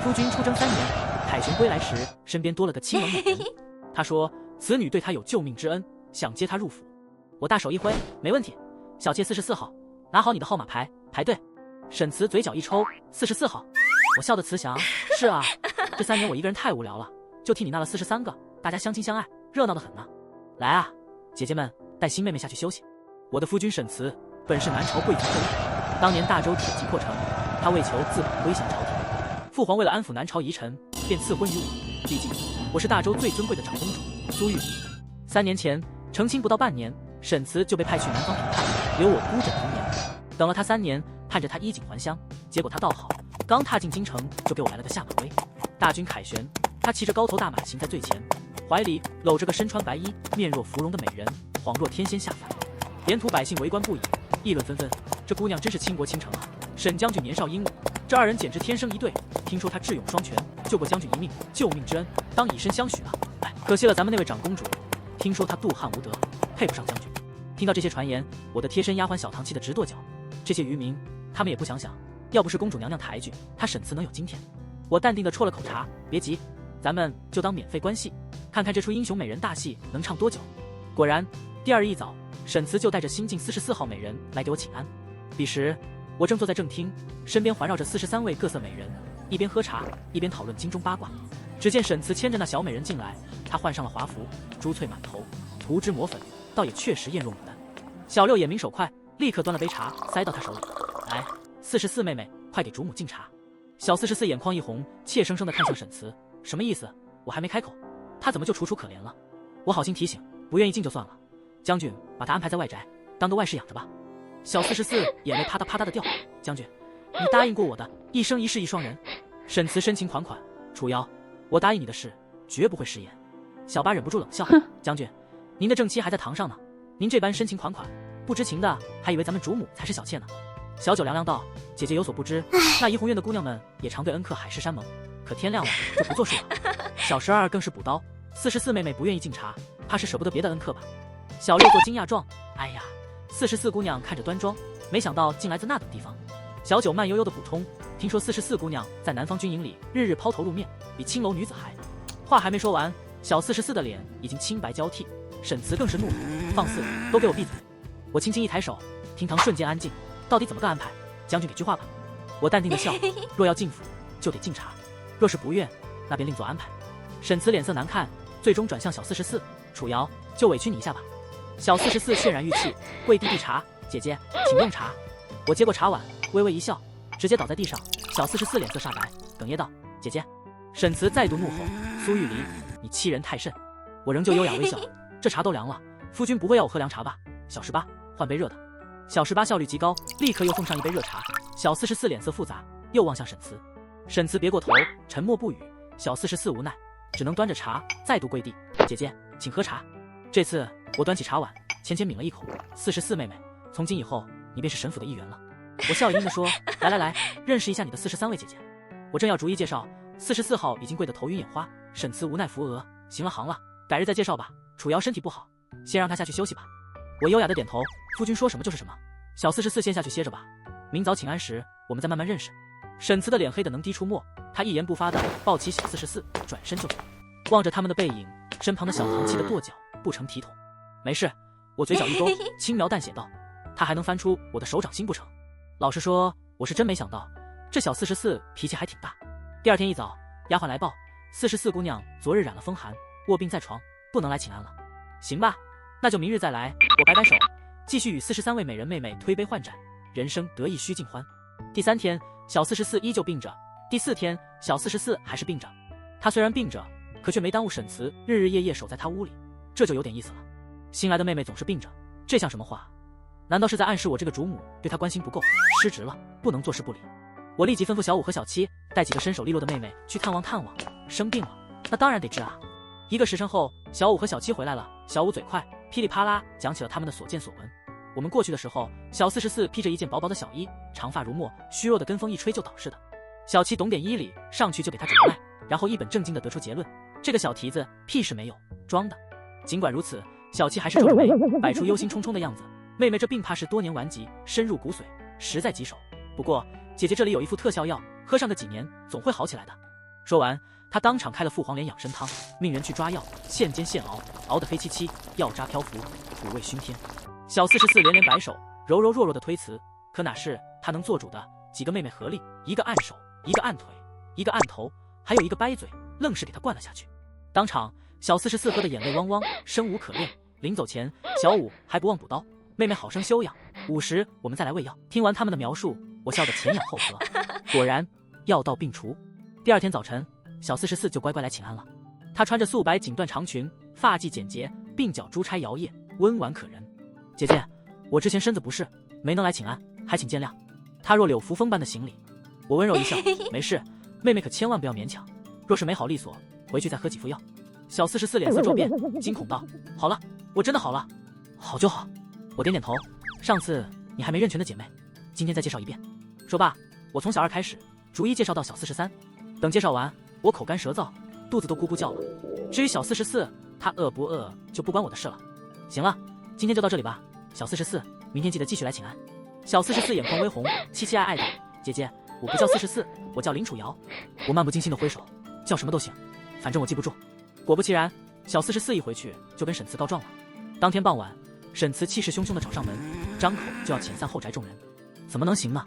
夫君出征3年，凯旋归来时，身边多了个亲王美人。他说此女对他有救命之恩，想接他入府。我大手一挥，没问题。小妾44号，拿好你的号码牌，排队。沈慈嘴角一抽，44号。我笑得慈祥，是啊，这3年我一个人太无聊了，就替你纳了43个，大家相亲相爱，热闹得很呢。来啊，姐姐们，带新妹妹下去休息。我的夫君沈慈本是南朝贵族后裔，当年大周铁骑破城，他为求自保归降朝廷。父皇为了安抚南朝遗臣，便赐婚于我。毕竟我是大周最尊贵的长公主苏玉。3年前成亲不到半年，沈慈就被派去南方平叛，留我孤枕无眠。等了他3年，盼着他衣锦还乡，结果他倒好，刚踏进京城就给我来了个下马威。大军凯旋，他骑着高头大马行在最前，怀里搂着个身穿白衣、面若芙蓉的美人，恍若天仙下凡。沿途百姓围观不已，议论纷纷，这姑娘真是倾国倾城啊！沈将军年少英武，这2人简直天生一对。听说他智勇双全，救过将军一命，救命之恩当以身相许啊！哎，可惜了咱们那位长公主，听说她妒汉无德，配不上将军。听到这些传言，我的贴身丫鬟小唐气得直跺脚。这些渔民，他们也不想想，要不是公主娘娘抬举，他沈慈能有今天？我淡定地啜了口茶，别急，咱们就当免费观戏，看看这出英雄美人大戏能唱多久。果然，第2日一早，沈慈就带着新晋44号美人来给我请安。彼时，我正坐在正厅，身边环绕着43位各色美人，一边喝茶，一边讨论京中八卦。只见沈慈牵着那小美人进来，她换上了华服，珠翠满头，涂脂抹粉，倒也确实艳若牡丹。小六眼明手快，立刻端了杯茶塞到她手里。来，44妹妹，快给主母敬茶。小44眼眶一红，怯生生地看向沈慈，什么意思？我还没开口，她怎么就楚楚可怜了？我好心提醒，不愿意敬就算了，将军把她安排在外宅，当个外室养着吧。小44眼泪啪嗒啪嗒的掉，将军，你答应过我的，一生一世一双人。沈慈深情款款，楚瑶，我答应你的事，绝不会食言。小八忍不住冷笑，将军，您的正妻还在堂上呢，您这般深情款款，不知情的还以为咱们主母才是小妾呢。小九凉凉道，姐姐有所不知，那怡红院的姑娘们也常对恩客海誓山盟，可天亮了就不作数了。小12更是补刀，44妹妹不愿意敬茶，怕是舍不得别的恩客吧。小六做惊讶状，哎呀，44姑娘看着端庄，没想到竟来自那等地方。小九慢悠悠的补充，听说44姑娘在南方军营里日日抛头露面，比青楼女子还……话还没说完，小44的脸已经青白交替。沈慈更是怒了，放肆，都给我闭嘴！我轻轻一抬手，厅堂瞬间安静。到底怎么个安排？将军给句话吧。我淡定的笑，若要进府，就得敬茶；若是不愿，那便另做安排。沈慈脸色难看，最终转向小44，楚瑶，就委屈你一下吧。小44泫然欲泣，跪地递茶，姐姐，请用茶。我接过茶碗，微微一笑，直接倒在地上。小44脸色煞白，哽咽道：“姐姐。”沈慈再度怒吼：“苏玉离，你欺人太甚！”我仍旧优雅微笑，这茶都凉了，夫君不会要我喝凉茶吧？小18，换杯热的。小18效率极高，立刻又奉上一杯热茶。小44脸色复杂，又望向沈慈。沈慈别过头，沉默不语。小44无奈，只能端着茶再度跪地：“姐姐，请喝茶。”这次我端起茶碗，浅浅抿了一口。44妹妹，从今以后你便是沈府的一员了。我笑盈盈地说：“来来来，认识一下你的43位姐姐。”我正要逐一介绍，44号已经跪得头晕眼花。沈慈无奈扶额：“行了行了，改日再介绍吧。楚瑶身体不好，先让她下去休息吧。”我优雅的点头，夫君说什么就是什么。小44先下去歇着吧，明早请安时我们再慢慢认识。沈慈的脸黑得能滴出沫，他一言不发的抱起小44，转身就走。望着他们的背影，身旁的小唐气得跺脚，不成体统。没事，我嘴角一勾，轻描淡写道：“他还能翻出我的手掌心不成？”老实说，我是真没想到，这小44脾气还挺大。第2天一早，丫鬟来报，44姑娘昨日染了风寒，卧病在床，不能来请安了。行吧，那就明日再来。我摆摆手，继续与43位美人妹妹推杯换盏，人生得意须尽欢。第3天，小44依旧病着；第4天，小44还是病着。她虽然病着，可却没耽误沈慈日日夜夜守在她屋里，这就有点意思了。新来的妹妹总是病着，这像什么话？难道是在暗示我这个主母对她关心不够，失职了，不能坐视不理？我立即吩咐小5和小7带几个身手利落的妹妹去探望探望。生病了，那当然得治啊。1个时辰后，小5和小7回来了。小5嘴快，噼里啪啦讲起了他们的所见所闻。我们过去的时候，小44披着一件薄薄的小衣，长发如墨，虚弱的跟风一吹就倒似的。小7懂点医理，上去就给他诊脉，然后一本正经的得出结论：这个小蹄子屁事没有，装的。尽管如此，小7还是皱着眉，摆出忧心忡忡的样子。妹妹这病怕是多年顽疾，深入骨髓，实在棘手。不过姐姐这里有一副特效药，喝上个几年，总会好起来的。说完，他当场开了父皇莲养生汤，命人去抓药，现煎现熬，熬得黑漆漆，药渣漂浮，土味熏天。小44连连摆手，柔柔弱弱的推辞，可哪是他能做主的？几个妹妹合力，一个按手，一个按腿，一个按头，还有一个掰嘴，愣是给他灌了下去。当场，小44喝得眼泪汪汪，生无可恋。临走前，小5还不忘补刀：“妹妹好生休养，5时我们再来喂药。”听完他们的描述，我笑得前仰后合。果然，药到病除。第二天早晨，小44就乖乖来请安了。她穿着素白锦缎长裙，发髻简洁，鬓角珠钗摇曳，温婉可人。姐姐，我之前身子不适，没能来请安，还请见谅。她若柳扶风般的行礼。我温柔一笑，没事，妹妹可千万不要勉强。若是没好利索，回去再喝几副药。小44脸色骤变，惊恐道：“好了，我真的好了。”好就好。我点点头。上次你还没认全的姐妹，今天再介绍一遍。说罢，我从小2开始，逐一介绍到小43。等介绍完，我口干舌燥，肚子都咕咕叫了。至于小44，他饿不饿就不关我的事了。行了，今天就到这里吧。小44，明天记得继续来请安。小44眼眶微红，期期爱爱的：“姐姐，我不叫44，我叫林楚瑶。”我漫不经心的挥手，叫什么都行，反正我记不住。果不其然，小44一回去就跟沈慈告状了。当天傍晚，沈慈气势汹汹地找上门，张口就要遣散后宅众人。怎么能行呢？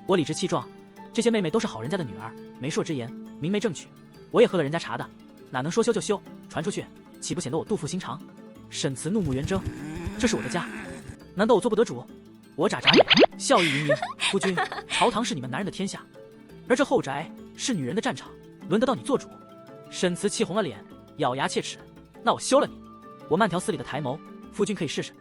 我理直气壮，这些妹妹都是好人家的女儿，媒妁之言，明媒正娶，我也喝了人家茶的，哪能说休就休，传出去岂不显得我妒妇心肠？沈慈怒目圆睁，这是我的家，难道我做不得主？我眨眨眼，笑意盈盈：“夫君，朝堂是你们男人的天下，而这后宅是女人的战场，轮得到你做主？”沈慈气红了脸，咬牙切齿：“那我休了你！”我慢条斯理的抬眸：“夫君可以试试。”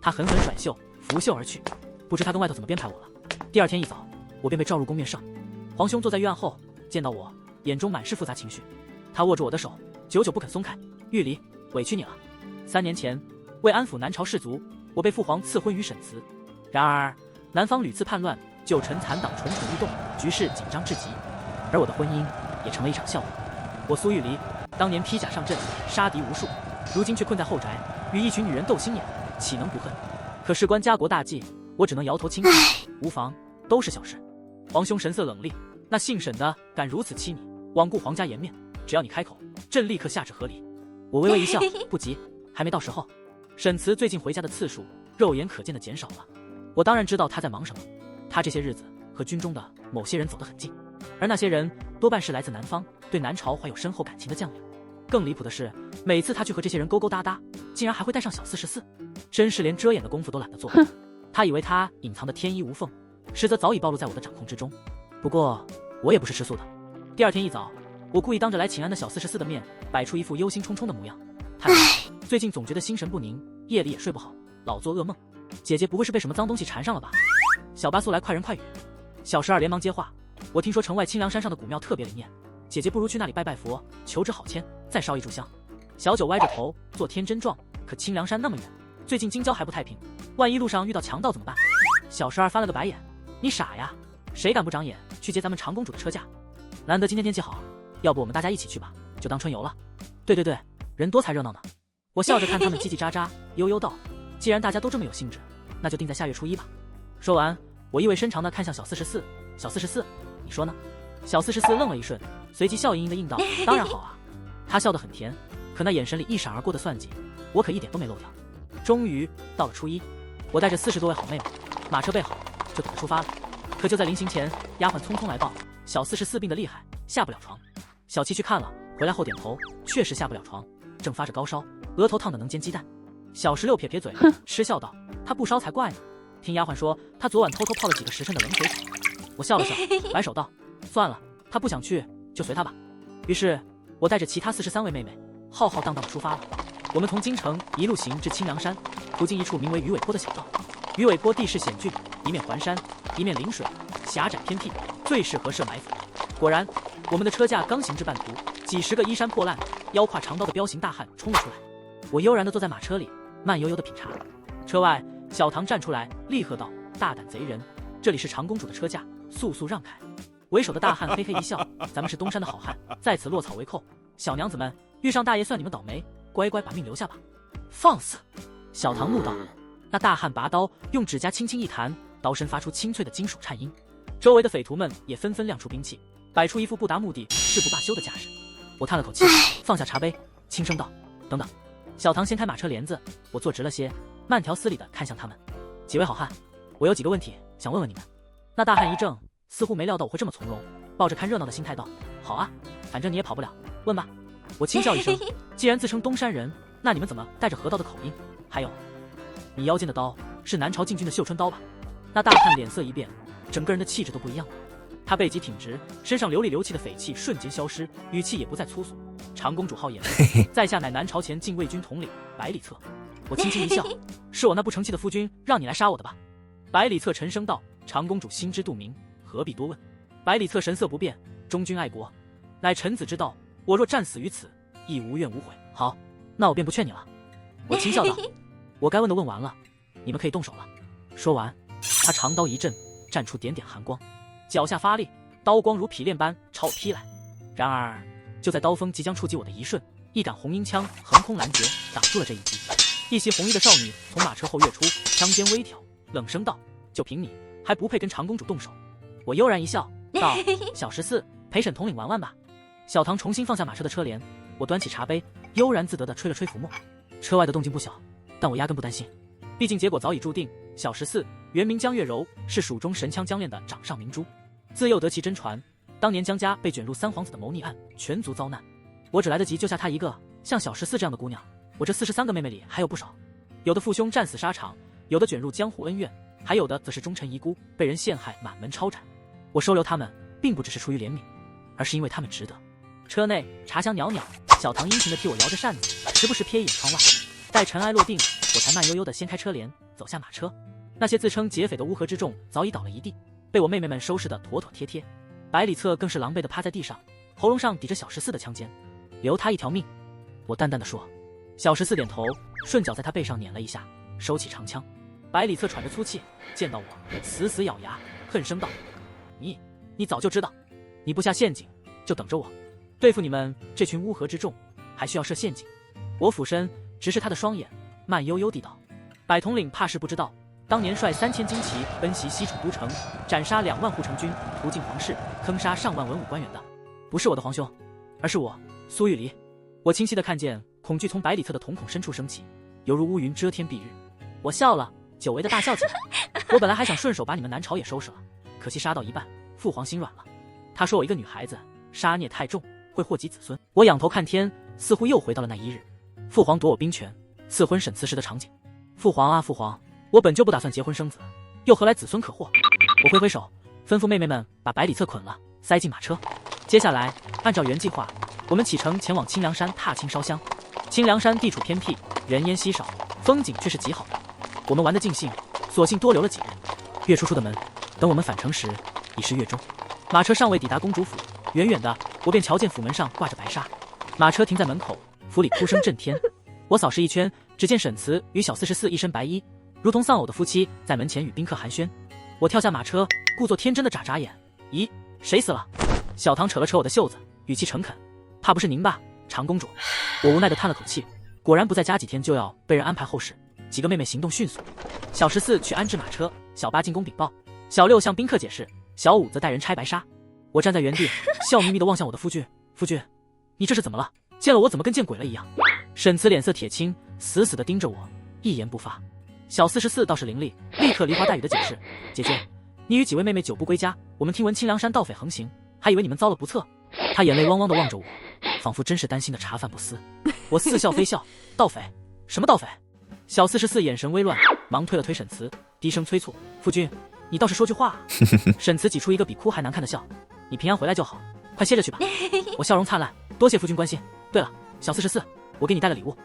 他狠狠甩袖，拂袖而去。不知他跟外头怎么编排我了。第二天一早，我便被召入宫面圣。皇兄坐在御案后，见到我，眼中满是复杂情绪。他握住我的手，久久不肯松开。玉离，委屈你了。3年前，为安抚南朝士族，我被父皇赐婚于沈慈。然而，南方屡次叛乱，旧臣残党蠢蠢欲动，局势紧张至极。而我的婚姻也成了一场笑话。我苏玉离，当年披甲上阵，杀敌无数，如今却困在后宅，与一群女人斗心眼，岂能不恨？可事关家国大计，我只能摇头轻叹。无妨，都是小事。皇兄神色冷厉，那姓沈的敢如此欺你，罔顾皇家颜面，只要你开口，朕立刻下旨合理。我微微一笑，不急，还没到时候。沈慈最近回家的次数，肉眼可见的减少了。我当然知道他在忙什么，他这些日子和军中的某些人走得很近，而那些人多半是来自南方，对南朝怀有深厚感情的将领。更离谱的是，每次他去和这些人勾勾搭搭，竟然还会带上小44，真是连遮掩的功夫都懒得做。他以为他隐藏的天衣无缝，实则早已暴露在我的掌控之中。不过我也不是吃素的。第二天一早，我故意当着来请安的小44的面，摆出一副忧心忡忡的模样。叹道：“最近总觉得心神不宁，夜里也睡不好，老做噩梦。姐姐不会是被什么脏东西缠上了吧？”小8速来快人快语。小12连忙接话：“我听说城外清凉山上的古庙特别灵验，姐姐不如去那里拜拜佛，求支好签，再烧一炷香。”小9歪着头做天真状：“可清凉山那么远，最近京郊还不太平，万一路上遇到强盗怎么办？”小12翻了个白眼：“你傻呀，谁敢不长眼去接咱们长公主的车驾？难得今天天气好，要不我们大家一起去吧，就当春游了。”对对对，人多才热闹呢。我笑着看他们叽叽喳喳，悠悠道：“既然大家都这么有兴致，那就定在下月初1吧。”说完，我意味深长地看向小44：“小44，你说呢？”小44愣了一瞬，随即笑盈盈地应道：“当然好啊。”他笑得很甜，可那眼神里一闪而过的算计，我可一点都没漏掉。终于到了初1，我带着40多位好妹妹，马车备好，就等着出发了。可就在临行前，丫鬟匆匆来报，小44病得厉害，下不了床。小7去看了，回来后点头，确实下不了床，正发着高烧，额头烫得能煎鸡蛋。小16撇撇嘴，嗤笑道：“他不烧才怪呢。听丫鬟说，他昨晚偷偷泡了几个时辰的冷水澡。”我笑了笑，摆手道：“算了，他不想去，就随他吧。”于是，我带着其他43位妹妹，浩浩荡荡地出发了。我们从京城一路行至清凉山，途经一处名为鱼尾坡的小道。鱼尾坡地势险峻，一面环山，一面临水，狭窄偏僻，最适合设埋伏。果然，我们的车架刚行至半途，几十个衣衫破烂、腰挎长刀的彪形大汉冲了出来。我悠然地坐在马车里，慢悠悠地品茶。车外，小唐站出来，厉喝道：“大胆贼人，这里是长公主的车驾，速速让开！”为首的大汉嘿嘿一笑：“咱们是东山的好汉，在此落草为寇。小娘子们，遇上大爷算你们倒霉，乖乖把命留下吧。”放肆！小唐怒道。那大汉拔刀，用指甲轻轻一弹，刀身发出清脆的金属颤音。周围的匪徒们也纷纷亮出兵器，摆出一副不达目的誓不罢休的架势。我叹了口气，放下茶杯，轻声道：“等等。”小唐掀开马车帘子，我坐直了些，慢条斯理地看向他们。几位好汉，我有几个问题想问问你们。那大汉一怔，似乎没料到我会这么从容，抱着看热闹的心态道：“好啊，反正你也跑不了，问吧。”我轻笑一声，既然自称东山人，那你们怎么带着河道的口音？还有，你腰间的刀是南朝禁军的绣春刀吧？那大汉脸色一变，整个人的气质都不一样了。他背脊挺直，身上流里流气的匪气瞬间消失，语气也不再粗俗。长公主好眼，在下乃南朝前禁卫军统领百里策。我轻轻一笑，是我那不成器的夫君让你来杀我的吧？百里策沉声道：“长公主心知肚明，何必多问？”百里策神色不变，忠君爱国，乃臣子之道。我若战死于此，亦无怨无悔。好，那我便不劝你了。我轻笑道：“我该问的问完了，你们可以动手了。”说完，他长刀一震，绽出点点寒光，脚下发力，刀光如劈炼般朝我劈来。然而，就在刀锋即将触及我的一瞬，一杆红缨枪横空拦截，挡住了这一击。一袭红衣的少女从马车后跃出，枪尖微挑，冷声道：“就凭你，还不配跟长公主动手。”我悠然一笑，道：“小14，陪沈统领玩玩吧。”小唐重新放下马车的车帘，我端起茶杯，悠然自得地吹了吹浮沫。车外的动静不小，但我压根不担心，毕竟结果早已注定。小14原名江月柔，是蜀中神枪江炼的掌上明珠，自幼得其真传。当年江家被卷入三皇子的谋逆案，全族遭难，我只来得及救下她一个。像小14这样的姑娘，我这43个妹妹里还有不少，有的父兄战死沙场，有的卷入江湖恩怨，还有的则是忠臣遗孤，被人陷害满门抄斩。我收留他们，并不只是出于怜悯，而是因为他们值得。车内茶香袅袅，小唐殷勤地替我摇着扇子，时不时瞥一眼窗外。待尘埃落定，我才慢悠悠地掀开车帘，走下马车。那些自称劫匪的乌合之众早已倒了一地，被我妹妹们收拾得妥妥帖帖。百里策更是狼狈地趴在地上，喉咙上抵着小14的枪尖，留他一条命。我淡淡地说。小14点头，顺脚在他背上碾了一下，收起长枪。百里策喘着粗气，见到我，死死咬牙，恨声道：“你早就知道，你布下陷阱，就等着我。对付你们这群乌合之众，还需要设陷阱。”我俯身直视他的双眼，慢悠悠地道：“百统领怕是不知道，当年率3000精骑奔袭西楚都城，斩杀2万护城军，屠尽皇室，坑杀上万文武官员的，不是我的皇兄，而是我苏玉离。”我清晰地看见恐惧从百里策的瞳孔深处升起，犹如乌云遮天蔽日。我笑了，久违的大笑起来。我本来还想顺手把你们南朝也收拾了，可惜杀到一半，父皇心软了。他说我一个女孩子，杀孽太重，会祸及子孙。我仰头看天，似乎又回到了那一日，父皇夺我兵权，赐婚沈慈时的场景。父皇啊父皇，我本就不打算结婚生子，又何来子孙可祸？我挥挥手，吩咐妹妹们把百里策捆了，塞进马车。接下来按照原计划，我们启程前往清凉山踏青烧香。清凉山地处偏僻，人烟稀少，风景却是极好的。我们玩得尽兴，索性多留了几日。月初出的门，等我们返程时已是月中。马车尚未抵达公主府，远远的我便瞧见府门上挂着白纱。马车停在门口，府里哭声震天。我扫视一圈，只见沈慈与小44一身白衣，如同丧偶的夫妻，在门前与宾客寒暄。我跳下马车，故作天真的眨眨眼：“咦，谁死了？”小唐扯了扯我的袖子，语气诚恳：“怕不是您吧，长公主？”我无奈地叹了口气，果然不再加几天就要被人安排后事。几个妹妹行动迅速，小14去安置马车，小8进宫禀报，小6向宾客解释，小5则带人拆白纱。我站在原地，笑眯眯地望向我的夫君：“夫君，你这是怎么了？见了我怎么跟见鬼了一样？”沈慈脸色铁青，死死地盯着我，一言不发。小44倒是伶俐，立刻梨花带雨地解释：“姐姐，你与几位妹妹久不归家，我们听闻清凉山盗匪横行，还以为你们遭了不测。”她眼泪汪汪地望着我，仿佛真是担心的茶饭不思。我似笑非笑：“盗匪？什么盗匪？”小44眼神微乱，忙推了推沈慈，低声催促：“夫君，你倒是说句话啊！”沈慈挤出一个比哭还难看的笑：“你平安回来就好，快歇着去吧。”我笑容灿烂：“多谢夫君关心。对了，小44，我给你带了礼物。”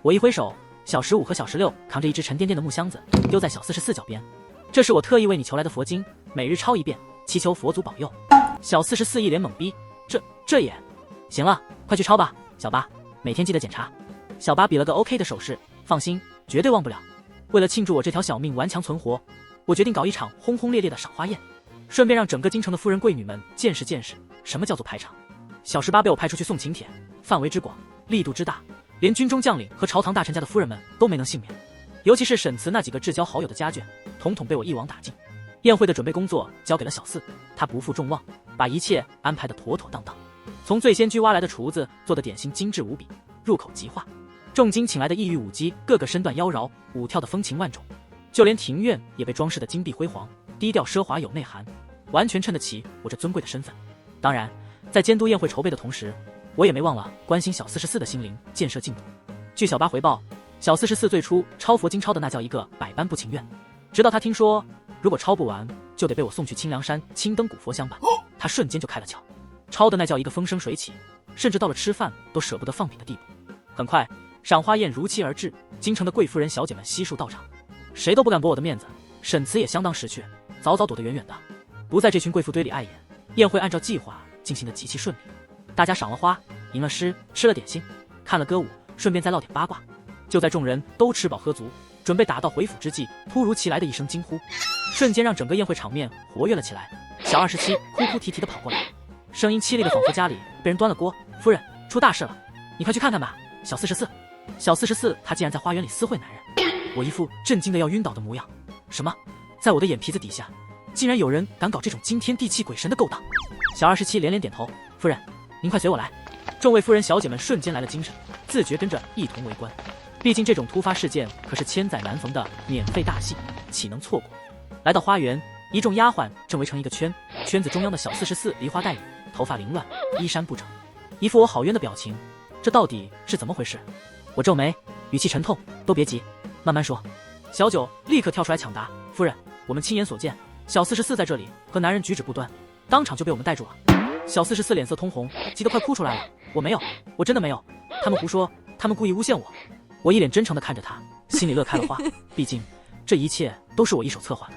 我一挥手，小15和小16扛着一只沉甸甸的木箱子，丢在小44脚边：“这是我特意为你求来的佛经，每日抄一遍，祈求佛祖保佑。”小44一脸懵逼：“这也行了，快去抄吧。小8，每天记得检查。”小8比了个 OK 的手势：“放心，绝对忘不了。”为了庆祝我这条小命顽强存活，我决定搞一场轰轰烈烈的赏花宴，顺便让整个京城的夫人贵女们见识见识什么叫做排场。小18被我派出去送请帖，范围之广，力度之大，连军中将领和朝堂大臣家的夫人们都没能幸免，尤其是沈慈那几个至交好友的家眷，统统被我一网打尽。宴会的准备工作交给了小4，他不负众望，把一切安排得妥妥当当。从最先居挖来的厨子做的点心精致无比，入口即化。重金请来的异域舞姬，个个身段妖娆，舞跳的风情万种。就连庭院也被装饰的金碧辉煌，低调奢华有内涵，完全衬得起我这尊贵的身份。当然，在监督宴会筹备的同时，我也没忘了关心小44的心灵建设进度。据小八回报，小44最初抄佛经抄的那叫一个百般不情愿，直到他听说如果抄不完，就得被我送去清凉山青灯古佛香板，他瞬间就开了窍，抄的那叫一个风生水起，甚至到了吃饭都舍不得放品的地步。很快，赏花宴如期而至，京城的贵夫人小姐们悉数到场，谁都不敢驳我的面子，沈慈也相当识趣，早早躲得远远的，不在这群贵妇堆里碍眼。宴会按照计划进行得极其顺利，大家赏了花，吟了诗，吃了点心，看了歌舞，顺便再唠点八卦。就在众人都吃饱喝足，准备打道回府之际，突如其来的一声惊呼，瞬间让整个宴会场面活跃了起来。小27哭哭啼啼地跑过来，声音凄厉的仿佛家里被人端了锅。夫人，出大事了，你快去看看吧。小44他竟然在花园里私会男人，我一副震惊的要晕倒的模样。什么？在我的眼皮子底下竟然有人敢搞这种惊天地泣鬼神的勾当。小27连连点头，夫人您快随我来。众位夫人小姐们瞬间来了精神，自觉跟着一同围观。毕竟这种突发事件可是千载难逢的免费大戏，岂能错过。来到花园，一众丫鬟正围成一个圈，圈子中央的小44梨花带雨，头发凌乱，衣衫不整，一副我好冤的表情。这到底是怎么回事？我皱眉，语气沉痛，都别急，慢慢说。小九立刻跳出来抢答，夫人，我们亲眼所见，小44在这里和男人举止不端，当场就被我们带住了。小44脸色通红，急得快哭出来了。我没有，我真的没有，他们胡说，他们故意诬陷我。我一脸真诚地看着他，心里乐开了花，毕竟这一切都是我一手策划的。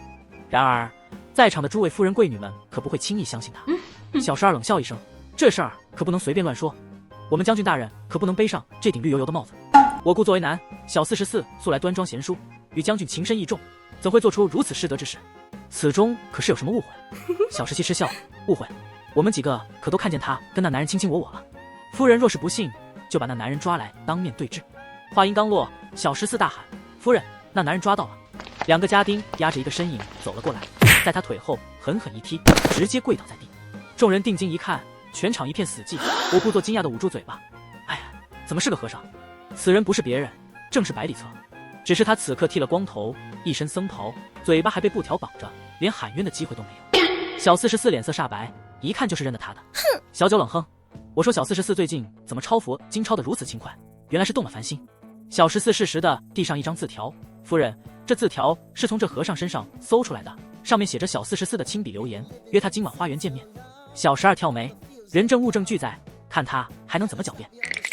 然而在场的诸位夫人贵女们可不会轻易相信他。小12冷笑一声，这事儿可不能随便乱说，我们将军大人可不能背上这顶绿油油的帽子。我故作为难，小44素来端庄贤淑，与将军情深意重，怎会做出如此失德之事？此中可是有什么误会？小17嗤笑，误会？我们几个可都看见他跟那男人卿卿我我了。夫人若是不信，就把那男人抓来当面对质。话音刚落，小14大喊，夫人，那男人抓到了。2个家丁压着一个身影走了过来，在他腿后狠狠一踢，直接跪倒在地。众人定睛一看，全场一片死寂。我故作惊讶地捂住嘴巴，哎呀，怎么是个和尚？此人不是别人，正是百里策。只是他此刻剃了光头，一身僧袍，嘴巴还被布条绑着，连喊冤的机会都没有。小44脸色煞白，一看就是认得他的。小九冷哼，我说小44最近怎么抄佛经抄得如此轻快，原来是动了凡心。小14适时地递上一张字条，夫人，这字条是从这和尚身上搜出来的，上面写着小44的亲笔留言，约他今晚花园见面。小12跳眉，人证物证俱在，看他还能怎么狡辩。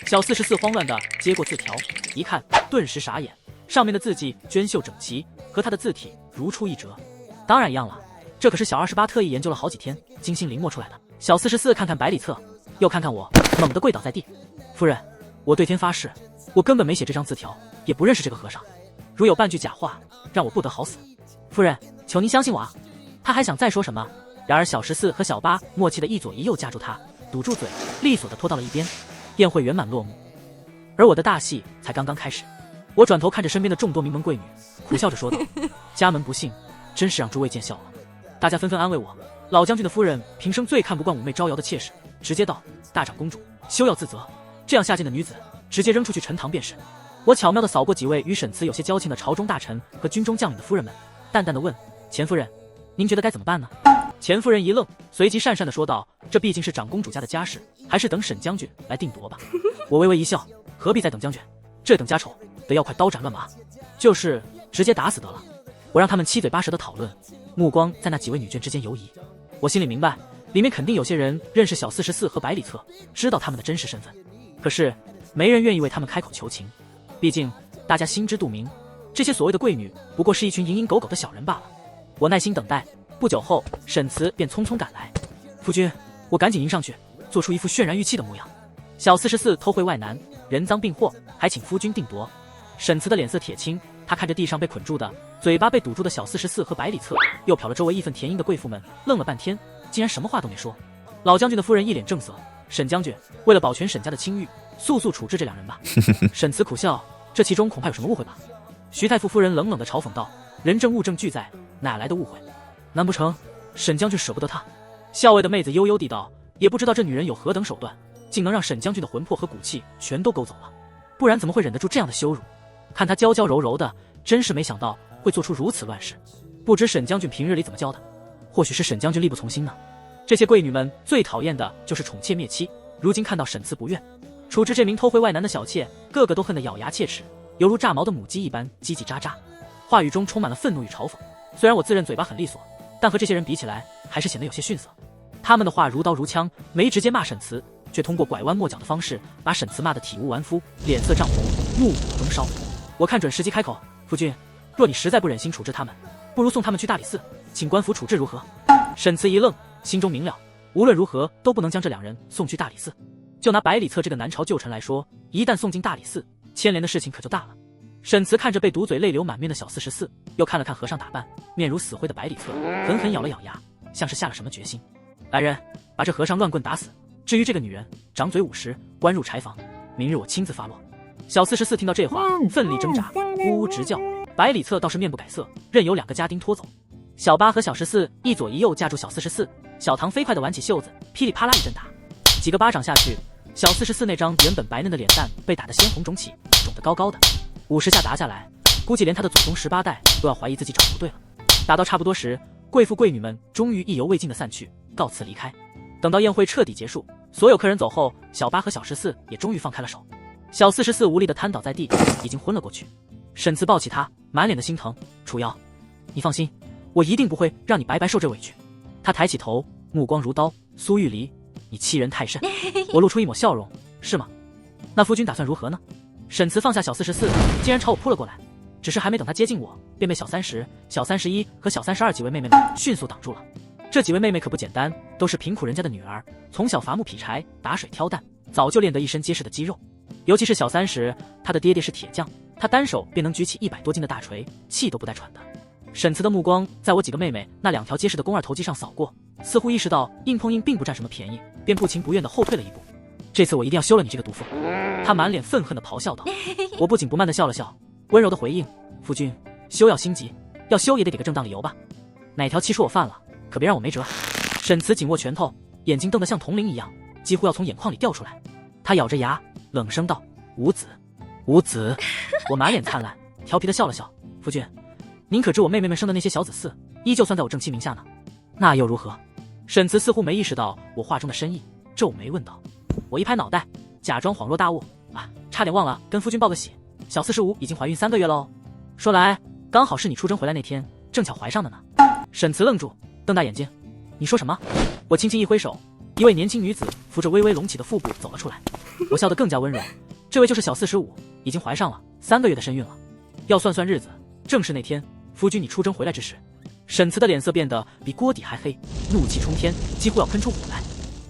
小44慌乱地接过字条，一看顿时傻眼，上面的字迹娟秀整齐，和他的字体如出一辙。当然一样了，这可是小28特意研究了好几天，精心临摹出来的。小44看看百里策，又看看我，猛地跪倒在地。夫人，我对天发誓，我根本没写这张字条，也不认识这个和尚，如有半句假话，让我不得好死。夫人，求您相信我啊。他还想再说什么，然而小14和小8默契的一左一右架住他，堵住嘴，利索的拖到了一边。宴会圆满落幕，而我的大戏才刚刚开始。我转头看着身边的众多名门贵女，苦笑着说道，家门不幸，真是让诸位见笑了。大家纷纷安慰我，老将军的夫人平生最看不惯妩媚招摇的妾室，直接道，大长公主休要自责，这样下贱的女子直接扔出去沉塘便是。我巧妙地扫过几位与沈慈有些交情的朝中大臣和军中将领的夫人们，淡淡地问，钱夫人，您觉得该怎么办呢？钱夫人一愣，随即讪讪地说道，这毕竟是长公主家的家事，还是等沈将军来定夺吧。我微微一笑，何必再等将军，这等家丑得要快刀斩乱麻，就是直接打死得了。我让他们七嘴八舌地讨论，目光在那几位女眷之间游移。我心里明白，里面肯定有些人认识小44和百里策，知道他们的真实身份，可是没人愿意为他们开口求情。毕竟大家心知肚明，这些所谓的贵女不过是一群蝇营狗苟的小人罢了。我耐心等待，不久后沈慈便匆匆赶来。夫君，我赶紧迎上去，做出一副渲然欲泣的模样。小44偷窥外男，人赃并获，还请夫君定夺。沈慈的脸色铁青，他看着地上被捆住的、嘴巴被堵住的小44和百里策，又瞟了周围义愤填膺的贵妇们，愣了半天，竟然什么话都没说。老将军的夫人一脸正色，沈将军，为了保全沈家的清誉，速速处置这两人吧。沈慈苦笑，这其中恐怕有什么误会吧。徐太傅夫人冷冷地嘲讽道，人证物证俱在，哪来的误会？难不成沈将军舍不得他？校尉的妹子悠悠地道，也不知道这女人有何等手段，竟能让沈将军的魂魄和骨气全都勾走了，不然怎么会忍得住这样的羞辱？看他娇娇柔柔的，真是没想到会做出如此乱事。不知沈将军平日里怎么教的？或许是沈将军力不从心呢。这些贵女们最讨厌的就是宠妾灭妻，如今看到沈慈不愿处置这名偷回外男的小妾，个个都恨得咬牙切齿，犹如炸毛的母鸡一般叽叽喳喳，话语中充满了愤怒与嘲讽。虽然我自认嘴巴很利索，但和这些人比起来，还是显得有些逊色。他们的话如刀如枪，没直接骂沈慈，却通过拐弯抹角的方式，把沈慈骂得体无完肤，脸色涨红，怒火中烧。我看准时机开口：夫君，若你实在不忍心处置他们，不如送他们去大理寺，请官府处置如何？沈慈一愣，心中明了，无论如何都不能将这两人送去大理寺。就拿百里策这个南朝旧臣来说，一旦送进大理寺，牵连的事情可就大了。沈慈看着被堵嘴泪流满面的小44，又看了看和尚打扮面如死灰的百里策，狠狠咬了咬牙，像是下了什么决心。来人，把这和尚乱棍打死，至于这个女人，掌嘴50，关入柴房，明日我亲自发落。小44听到这话，奋力挣扎，呜呜直叫。百里策倒是面不改色，任由2个家丁拖走。小8和小14一左一右架住小44，小唐飞快地挽起袖子，噼里啪啦一阵打，几个巴掌下去，小44那张原本白嫩的脸蛋被打得鲜红肿起，肿得高高的。50下打下来，估计连他的祖宗18代都要怀疑自己找不对了。打到差不多时，贵妇贵女们终于意犹未尽地散去，告辞离开。等到宴会彻底结束，所有客人走后，小8和小14也终于放开了手。小44无力地瘫倒在地，已经昏了过去。沈慈抱起他，满脸的心疼：楚瑶，你放心，我一定不会让你白白受这委屈。他抬起头，目光如刀：苏玉离，你欺人太甚。我露出一抹笑容：是吗？那夫君打算如何呢？沈慈放下小44，竟然朝我扑了过来，只是还没等他接近我，便被小30、小31和小32几位妹妹们迅速挡住了。这几位妹妹可不简单，都是贫苦人家的女儿，从小伐木劈柴、打水挑担，早就练得一身结实的肌肉。尤其是小30，他的爹爹是铁匠，他单手便能举起100多斤的大锤，气都不带喘的。沈慈的目光在我几个妹妹那2条结实的肱二头肌上扫过，似乎意识到硬碰硬并不占什么便宜，便不情不愿地后退了一步。这次我一定要休了你这个毒妇！他满脸愤恨地咆哮道。我不紧不慢地笑了笑，温柔地回应：夫君，休要心急，要休也得给个正当理由吧。哪条七出我犯了，可别让我没辙。沈慈紧握拳头，眼睛瞪得像铜铃一样，几乎要从眼眶里掉出来。他咬着牙冷声道：无子，无子。我满脸灿烂，调皮地笑了笑：夫君，您可知我妹妹们生的那些小子嗣，依旧算在我正妻名下呢？那又如何？沈慈似乎没意识到我话中的深意，皱眉问道。我一拍脑袋，假装恍若大悟：啊，差点忘了跟夫君报个喜，小45已经怀孕3个月喽。说来刚好是你出征回来那天，正巧怀上的呢。沈慈愣住，瞪大眼睛：你说什么？我轻轻一挥手，一位年轻女子扶着微微隆起的腹部走了出来。我笑得更加温柔，这位就是小45，已经怀上了3个月的身孕了。要算算日子，正是那天夫君你出征回来之时。沈慈的脸色变得比锅底还黑，怒气冲天，几乎要喷出火来。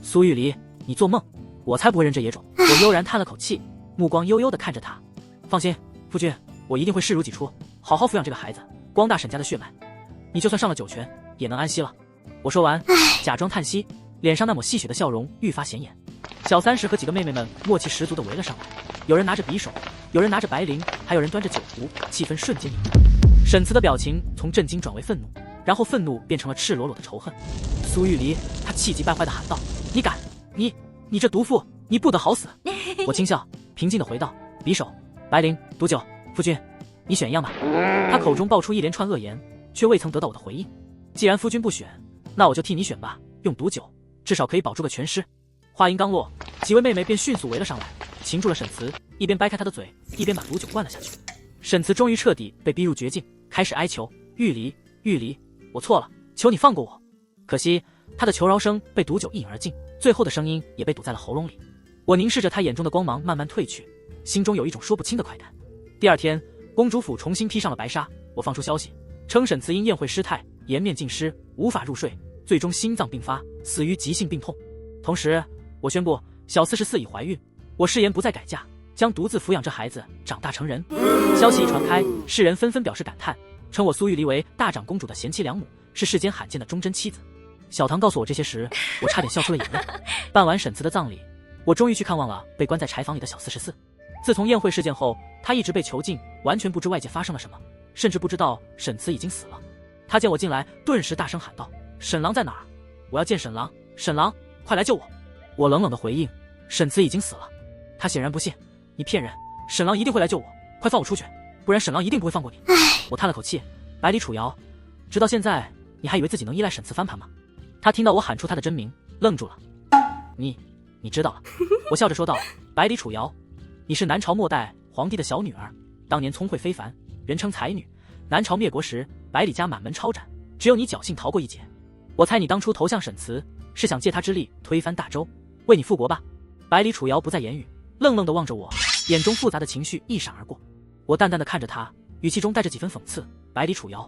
苏玉离，你做梦！我才不会认这野种。我悠然叹了口气，目光悠悠地看着他。放心，夫君，我一定会视如己出，好好抚养这个孩子，光大沈家的血脉，你就算上了9泉，也能安息了。我说完，假装叹息，脸上那抹戏谑的笑容愈发显眼。小30和几个妹妹们默契十足地围了上来，有人拿着匕首，有人拿着白绫，还有人端着酒壶，气氛瞬间凝固。沈慈的表情从震惊转为愤怒，然后愤怒变成了赤裸裸的仇恨。苏玉离，他气急败坏地喊道：你敢！你这毒妇，你不得好死！我轻笑，平静地回道：匕首、白绫、毒酒，夫君，你选一样吧。他口中爆出一连串恶言，却未曾得到我的回应。既然夫君不选，那我就替你选吧，用毒酒，至少可以保住个全尸。话音刚落，几位妹妹便迅速围了上来，擒住了沈慈，一边掰开他的嘴，一边把毒酒灌了下去。沈慈终于彻底被逼入绝境，开始哀求：玉离，玉离，我错了，求你放过我。可惜他的求饶声被毒酒一饮而尽，最后的声音也被堵在了喉咙里。我凝视着他眼中的光芒慢慢褪去，心中有一种说不清的快感。第二天，公主府重新披上了白纱，我放出消息称沈慈因宴会失态，颜面尽失，无法入睡，最终心脏病发，死于急性病痛。同时我宣布小44已怀孕，我誓言不再改嫁，将独自抚养这孩子长大成人。消息一传开，世人纷纷表示感叹，称我苏玉离为大长公主的贤妻良母，是世间罕见的忠贞妻子。小唐告诉我这些时，我差点笑出了眼泪。办完沈慈的葬礼，我终于去看望了被关在柴房里的小44。自从宴会事件后，他一直被囚禁，完全不知外界发生了什么，甚至不知道沈慈已经死了。他见我进来，顿时大声喊道：沈郎在哪儿？我要见沈郎，沈郎，快来救我！我冷冷的回应：沈慈已经死了。他显然不信，你骗人，沈郎一定会来救我，快放我出去，不然沈郎一定不会放过你。我叹了口气，百里楚瑶，直到现在你还以为自己能依赖沈慈翻盘吗？他听到我喊出他的真名，愣住了。你知道了。我笑着说道，百里楚瑶，你是南朝末代皇帝的小女儿，当年聪慧非凡，人称才女。南朝灭国时，百里家满门抄斩，只有你侥幸逃过一劫。我猜你当初投向沈慈，是想借他之力推翻大周，为你复国吧？百里楚瑶不再言语，愣愣地望着我，眼中复杂的情绪一闪而过。我淡淡地看着他，语气中带着几分讽刺。百里楚瑶，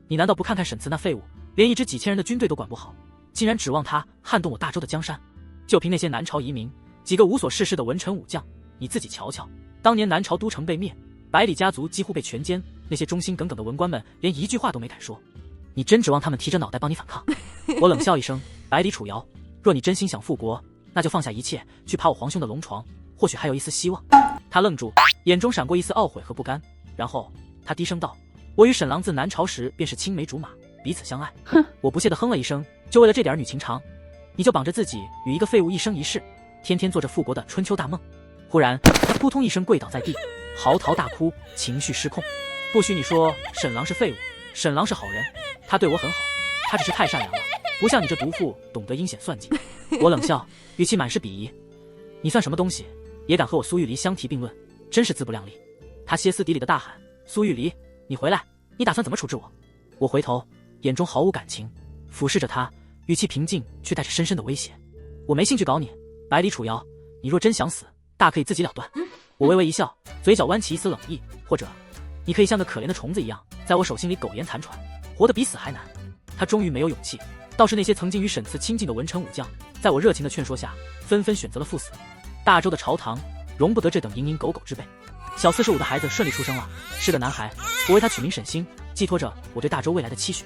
你难道不看看沈慈那废物，连一支几千人的军队都管不好，竟然指望他撼动我大周的江山？就凭那些南朝遗民，几个无所事事的文臣武将，你自己瞧瞧，当年南朝都城被灭，百里家族几乎被全歼，那些忠心耿耿的文官们连一句话都没敢说，你真指望他们提着脑袋帮你反抗？我冷笑一声，百里楚瑶，若你真心想复国，那就放下一切，去爬我皇兄的龙床，或许还有一丝希望。他愣住，眼中闪过一丝懊悔和不甘，然后他低声道，我与沈郎自南朝时便是青梅竹马，彼此相爱。我不屑地哼了一声，就为了这点女情长，你就绑着自己与一个废物一生一世，天天做着复国的春秋大梦。忽然他扑通一声跪倒在地，嚎啕大哭，情绪失控。不许你说沈郎是废物，沈郎是好人，他对我很好，他只是太善良了，不像你这毒妇懂得阴险算计。我冷笑，语气满是鄙夷，你算什么东西，也敢和我苏玉离相提并论，真是自不量力。他歇斯底里的大喊，苏玉离，你回来，你打算怎么处置我？我回头，眼中毫无感情，俯视着他，语气平静却带着深深的威胁。我没兴趣搞你，百里楚瑶，你若真想死，大可以自己了断。我微微一笑，嘴角弯起一丝冷意，或者你可以像个可怜的虫子一样，在我手心里苟延残喘，活得比死还难。他终于没有勇气，倒是那些曾经与沈慈亲近的文臣武将，在我热情的劝说下，纷纷选择了赴死。大周的朝堂容不得这等蝇营狗苟之辈。小45的孩子顺利出生了，是个男孩，我为他取名沈星，寄托着我对大周未来的期许。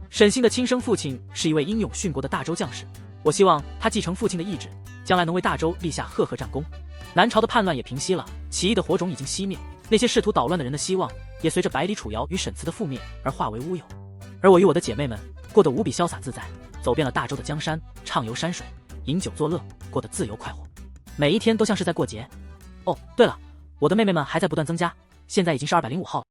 沈星的亲生父亲是一位英勇殉国的大周将士，我希望他继承父亲的意志，将来能为大周立下赫赫战功。南朝的叛乱也平息了，起义的火种已经熄灭，那些试图捣乱的人的希望也随着百里楚瑶与沈慈的覆灭而化为乌有。而我与我的姐妹们过得无比潇洒自在，走遍了大周的江山，畅游山水，饮酒作乐，过得自由快活，每一天都像是在过节。哦，对了，我的妹妹们还在不断增加，现在已经是205号了。